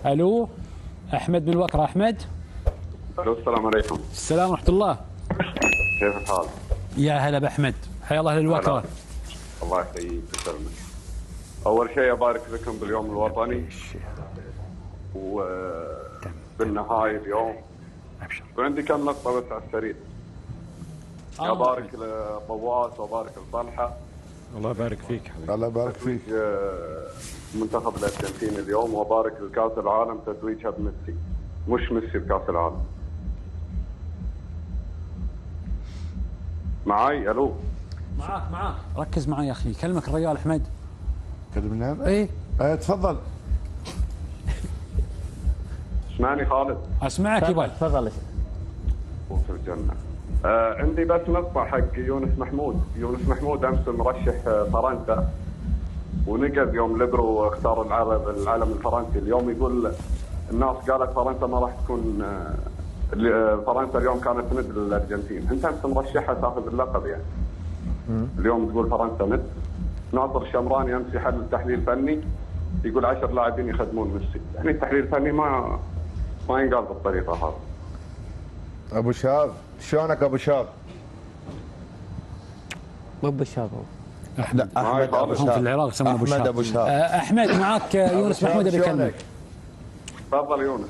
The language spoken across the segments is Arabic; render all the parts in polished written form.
الو احمد من الوكره. احمد الو السلام عليكم. السلام ورحمه الله. كيف الحال؟ يا هلا باحمد، حيا الله للوكره. الله يحييك ويسلمك. اول شيء ابارك لكم باليوم الوطني وبالنهايه اليوم. وعندي كم نقطه بس على السريع. ابارك لطواس وابارك لطلحه. الله يبارك فيك حبيبي. الله يبارك فيك. منتخب الارجنتين اليوم، وبارك لكاس العالم تتويجها بميسي، مش ميسي بكاس العالم. معاي؟ الو معاك ركز معي يا اخي، كلمك الرجال احمد. كلمني انا؟ ايه تفضل. اسمعني خالد. اسمعك يبا. تفضل. وفي الجنه. عندي بس نقطه حق يونس محمود. يونس محمود امس مرشح فرنسا ونقز يوم ليبرو اختار العلم الفرنسي. اليوم يقول الناس قالت فرنسا ما راح تكون فرنسا اليوم كانت ند للارجنتين. انت امس مرشحها تاخذ اللقب يعني. اليوم تقول فرنسا ند. ناصر الشمراني امس يحلل تحليل فني يقول 10 لاعبين يخدمون ميسي. يعني التحليل الفني ما ينقال بالطريقه هذه. ابو شهاب شلونك ابو شهاب؟ مو بشاب. احمد احمد ابو هم في شهاب. العراق يسمونه ابو شهاب. احمد ابو شهاب. احمد معاك يونس محمود اللي يكلمك. تفضل يونس.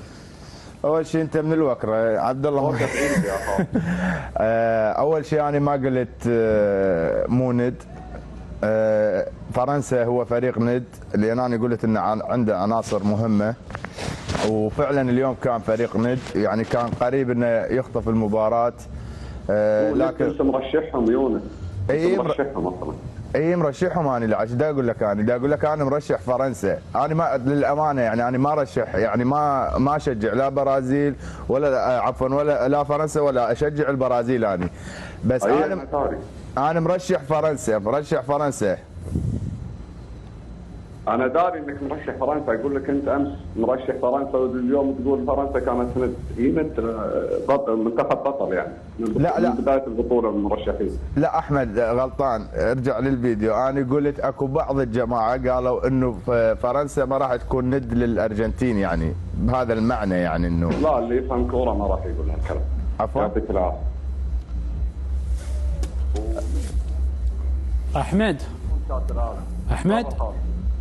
اول شيء انت من الوكره عبد الله. وقف عيد يا اخوي. اول شيء انا ما قلت مو ند. فرنسا هو فريق ند لان انا قلت انه عنده عناصر مهمه، وفعلا اليوم كان فريق ند، يعني كان قريب انه يخطف المباراه. لكن انت مرشحهم يونس. اي مرشحهم اصلا. اي مرشحهم انا. لا دا اقول لك دا اقول لك انا مرشح فرنسا. انا ما للامانه يعني انا ما رشح، يعني ما اشجع لا برازيل ولا عفوا ولا لا فرنسا ولا اشجع البرازيل انا. بس انا مرشح فرنسا. انا داري انك مرشح فرنسا. اقول لك انت امس مرشح فرنسا واليوم تقول فرنسا كانت ند. هي ند منتخب بطل يعني. لا من بدايه البطوله المرشحين. لا احمد غلطان، ارجع للفيديو. انا قلت اكو بعض الجماعه قالوا انه فرنسا ما راح تكون ند للارجنتين، يعني بهذا المعنى يعني انه لا اللي يفهم كوره ما راح يقول هالكلام. عفوا يعطيك العافيه. احمد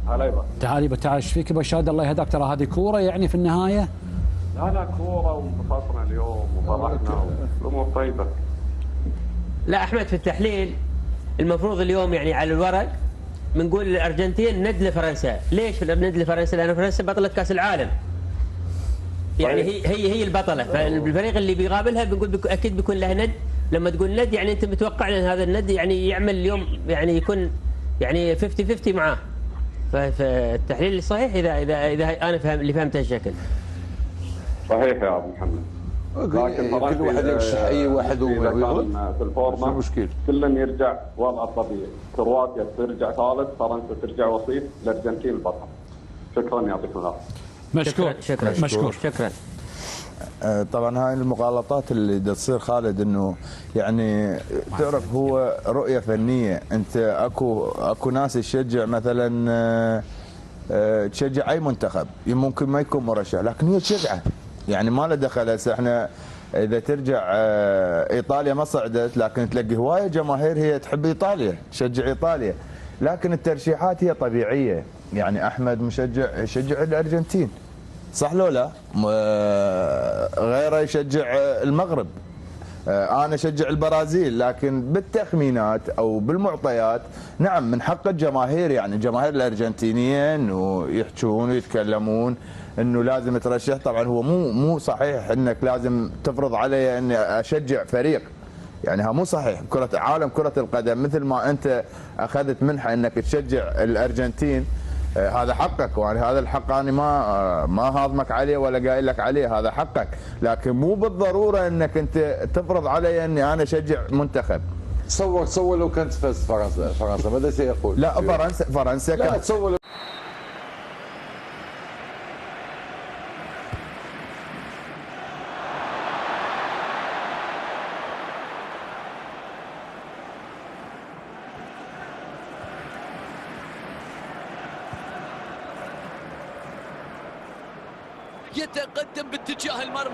هلا يبا. تعال ايش فيك يا بشاد؟ الله يهداك، ترى هذه كوره يعني في النهايه. لا كوره وانبسطنا اليوم وفرحنا والامور طيبه. لا احمد في التحليل المفروض اليوم يعني على الورق بنقول الارجنتين ند لفرنسا. ليش ند لفرنسا؟ لان فرنسا بطله كاس العالم. يعني هي البطله، فالفريق اللي بيقابلها بنقول اكيد بيكون له ند. لما تقول ند يعني انت متوقع ان هذا الند يعني يعمل اليوم يعني يكون يعني 50-50 معاه. فالتحليل صحيح اذا انا فهمته الشكل. صحيح يا ابو محمد. لكن كل واحد يرشح اي واحد ويغلط في الفورمه. مشكل. كلن يرجع وضعه الطبيعي. كرواتيا ترجع ثالث، فرنسا ترجع وسيط، الارجنتين البطل. شكرا يعطيكم العافيه. شكرا. طبعا هاي المغالطات اللي تصير خالد، انه يعني تعرف هو رؤيه فنيه. انت اكو ناس تشجع مثلا تشجع اي منتخب ممكن ما يكون مرشح، لكن هي تشجعه يعني ما له دخل. هسه احنا اذا ترجع ايطاليا ما صعدت، لكن تلاقي هوايه جماهير هي تحب ايطاليا، تشجع ايطاليا، لكن الترشيحات هي طبيعيه. يعني احمد يشجع الارجنتين صح لو لا؟ غيره يشجع المغرب. انا اشجع البرازيل، لكن بالتخمينات او بالمعطيات نعم من حق الجماهير، يعني الجماهير الارجنتينيه انه يحجون ويتكلمون انه لازم ترشح. طبعا هو مو صحيح انك لازم تفرض علي اني اشجع فريق، يعني ها مو صحيح. عالم كره القدم مثل ما انت اخذت منحه انك تشجع الارجنتين، هذا حقك، وانا هذا الحق انا ما هاضمك عليه ولا قايل لك عليه، هذا حقك، لكن مو بالضروره انك انت تفرض علي اني انا اشجع منتخب. تصور لو كانت فاز فرنسا ماذا سيقول؟ لا فرنسا لا كانت تصور يتقدم باتجاه المرمى.